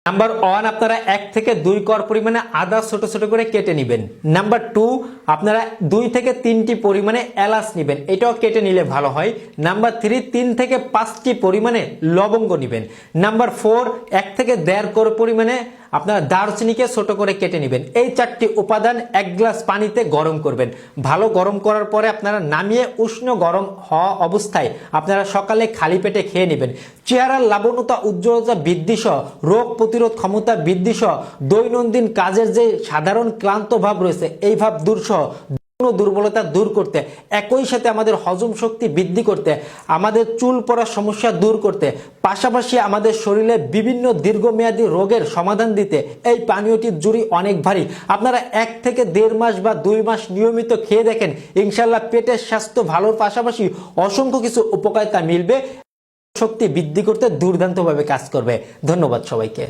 Number 1 আপনারা 1 থেকে 2 কর পরিমাণে আদা ছোট ছোট করে কেটে নেবেন। নাম্বার 2 আপনারা 2 থেকে 3টি পরিমাণে এলাচ নেবেন, এটাও কেটে নিলে ভালো হয়। নাম্বার 3 3 থেকে 5টি পরিমাণে লবঙ্গ নেবেন। নাম্বার 4 1 থেকে 1.5 কর পরিমাণে আপনারা দারচিনিকে ছোট করে কেটে নেবেন। এই 4টি উপাদান 1 গ্লাস পানিতে গরম করবেন। ভালো গরম করার পরে আপনারা নামিয়ে উষ্ণ গরম হওয়া অবস্থায় আপনারা সকালে খালি পেটে খেয়ে নেবেন। চেহারার লাবণ্যতা উজ্জ্বলতা বৃদ্ধি সহ রোগ প্রতিরোধ ক্ষমতা বৃদ্ধি সহ দৈনন্দিন কাজের যে সাধারণ ক্লান্ত ভাব রয়েছে এই ভাব দূর সহ দুর্বলতা দূর করতে, একই সাথে আমাদের হজম শক্তি বৃদ্ধি করতে, আমাদের চুল পড়ার সমস্যা দূর করতে, পাশাপাশি আমাদের শরীরে বিভিন্ন দীর্ঘমেয়াদী রোগের সমাধান দিতে এই পানীয়টির জুড়ি অনেক ভারী। আপনারা 1 থেকে 1.5 মাস বা 2 মাস নিয়মিত খেয়ে দেখেন, ইনশাল্লাহ পেটের স্বাস্থ্য ভালোর পাশাপাশি অসংখ্য কিছু উপকারিতা মিলবে। শক্তি বৃদ্ধি করতে দুর্দান্তভাবে কাজ করবে। ধন্যবাদ সবাইকে।